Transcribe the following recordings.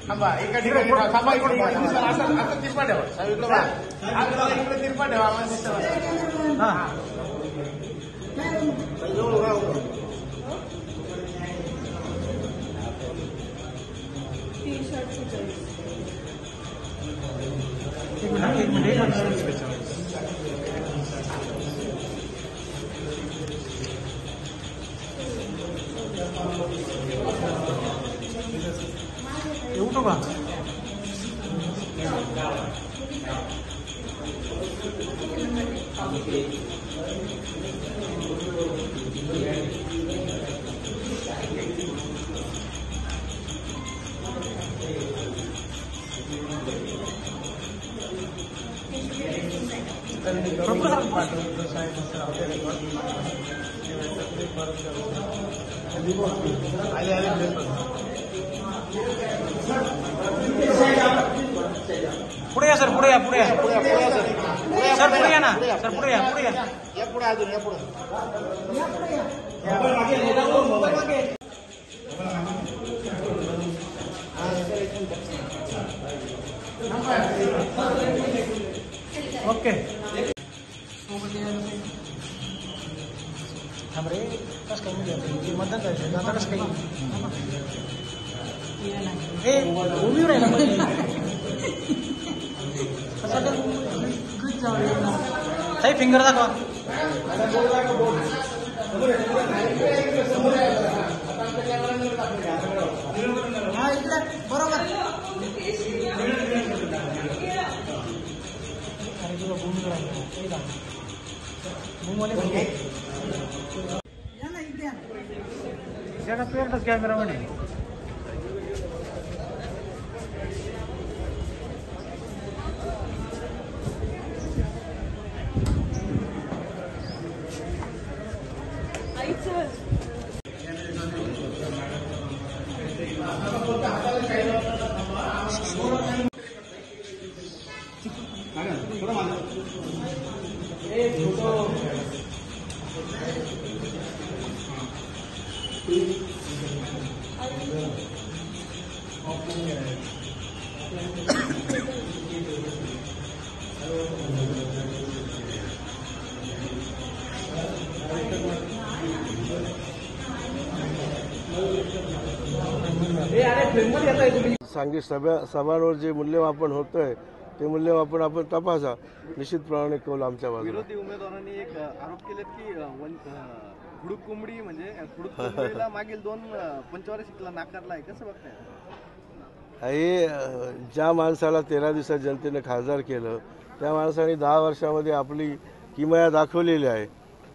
थांबा एका ठिकाणी थांबा. इकडे असं तिरपा ठेवा. इकडे तिरपा ठेवा. आम्हाला दिसतं. हा एक मिनिट उठो का पुढे या सर. पुढे या. पुढे या. सर पुढे या ना. सर पुढे या. पुढे या. पुढे अजून या पुढे. ओके थांब रे. कसं काही मतदान करायचं आता कसं काही हे उभी राहिला काही फिंगर दाखवा. हा इकडे बरोबर. कॅमेरा मध्ये सांघिक सभांवर जे मूल्यमापन होतंय ते मूल्यमापन आपण तपासा. निश्चितप्रमाणे कौल आमच्या बाजूला. विरोधी उमेदवारांनी एक आरोप केलेत की खुडूक कोंबडी म्हणजे खुडूक कोंबडीला मागील 2 पंचवार्षिकला नाकारलाय. कसं बघताय? हे ज्या माणसाला 13 दिवसात जनतेने खासदार केलं त्या माणसाने 10 वर्षामध्ये आपली किमया दाखवलेली आहे.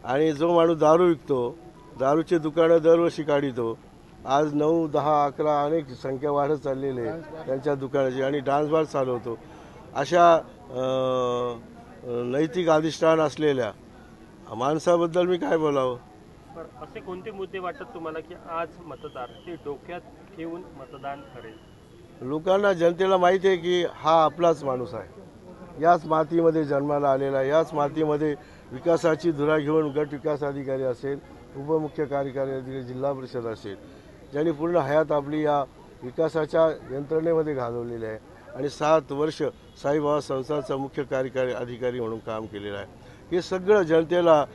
आणि जो माणूस दारू विकतो, दारूचे दुकानं दरवर्षी काढितो, आज 9, 10, 11 अनेक संख्या वाढत चाललेली आहे त्यांच्या दुकानाची, आणि डान्स बार चालवतो, अशा नैतिक अधिष्ठान असलेल्या माणसाबद्दल मी काय बोलावं. असे कोणते मुद्दे वाटतात तुम्हाला की आज मतदार ते डोक्यात ठेवून मतदान करेल? लोकांना, जनतेला माहिती आहे की हा आपलाच माणूस आहे, याच मातीमध्ये जन्माला आलेला आहे, याच मातीमध्ये विकासाची धुरा घेऊन गट विकास अधिकारी असेल, उपमुख्य कार्यकारी अधिकारी, जिल्हा परिषद असेल, ज्यांनी पूर्ण हयात आपली या विकासाच्या यंत्रणेमध्ये घालवलेली आहे आणि 7 वर्ष साईबाबा संस्थांचा मुख्य कार्यकारी अधिकारी म्हणून काम केलेलं आहे. हे सगळं जनतेला,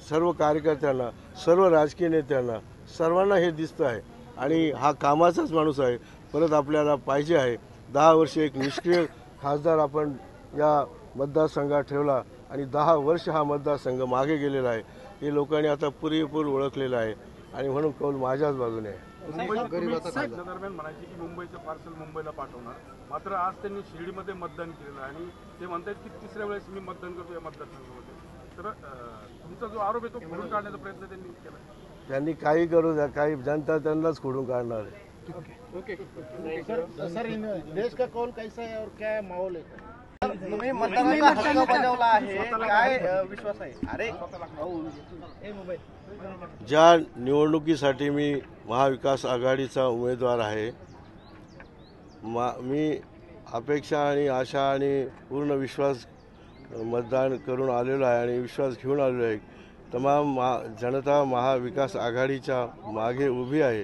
सर्व कार्यकर्त्यांना, सर्व राजकीय नेत्यांना, सर्वांना हे दिसतं आहे आणि हा कामाचाच माणूस आहे. परत आपल्याला पाहिजे आहे 10 वर्ष एक निष्क्रिय खासदार आपण या मतदारसंघात ठेवला आणि 10 वर्ष हा मतदारसंघ मागे गेलेला आहे. हे लोकांनी आता पुरेपूर ओळखलेलं आहे आणि म्हणून कौल माझ्याच बाजूने आहे. दरम्यान म्हणायचे की मुंबईचं पार्सल मुंबईला पाठवणार, मात्र आज त्यांनी शिर्डीमध्ये मतदान केलेलं आहे आणि ते म्हणतात की 3ऱ्या वेळेस मी मतदान करतो या मतदारसंघामध्ये. तर तुमचा जो आरोप आहे तो खोडून काढण्याचा प्रयत्न त्यांनी केला. त्यांनी काही करू द्या, काही जनता त्यांनाच खोडून काढणार आहे. ओके सर, देश का कौल कैसा है और क्या माहौल है? तुम्ही मतदानाचा हक्क बजावला आहे, काय विश्वास आहे? अरे ज्या निवडणुकीसाठी मी महाविकास आघाडीचा उमेदवार आहे, मी अपेक्षा आणि आशा आणि पूर्ण विश्वास मतदान करून आलेलो आहे आणि विश्वास घेऊन आलेलो आहे. तमाम जनता महाविकास आघाडीच्या मागे उभी आहे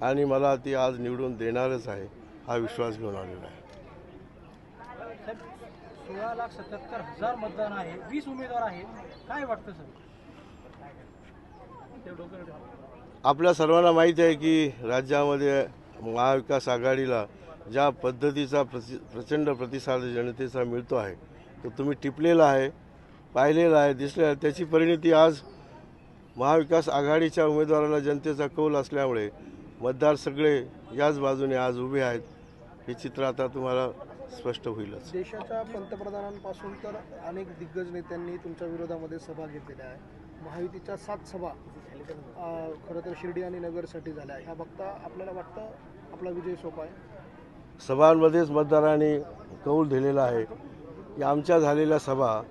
आणि मला ती आज निवडून देणारच आहे. हा विश्वास घेऊन आलेला आहे. 16,77,000 मतदान आहे, 20 उमेदवार आहेत, काय वाटतं सर? आपल्या सर्वांना माहीत आहे की राज्यामध्ये महाविकास आघाडीला ज्या पद्धतीचा प्रचंड प्रतिसाद जनतेचा मिळतो आहे तो तुम्ही टिपलेला आहे, पाहिलेला आहे, दिसलेला आहे. त्याची परिणती आज महाविकास आघाडीच्या उमेदवाराला जनतेचा कौल असल्यामुळे मतदार सगळे याच बाजूने आज उभे आहेत. हे चित्र आता तुम्हाला स्पष्ट होईलच. देशाच्या पंतप्रधानांपासून तर अनेक दिग्गज नेत्यांनी तुमच्या विरोधामध्ये सभा घेतलेल्या आहे. महायुतीच्या 7 सभा खरं तर शिर्डी आणि नगरसाठी झाल्या. ह्या बघता आपल्याला वाटतं आपला विजय सोपा आहे? सभांमध्येच मतदारांनी कौल दिलेला आहे की आमच्या झालेल्या सभा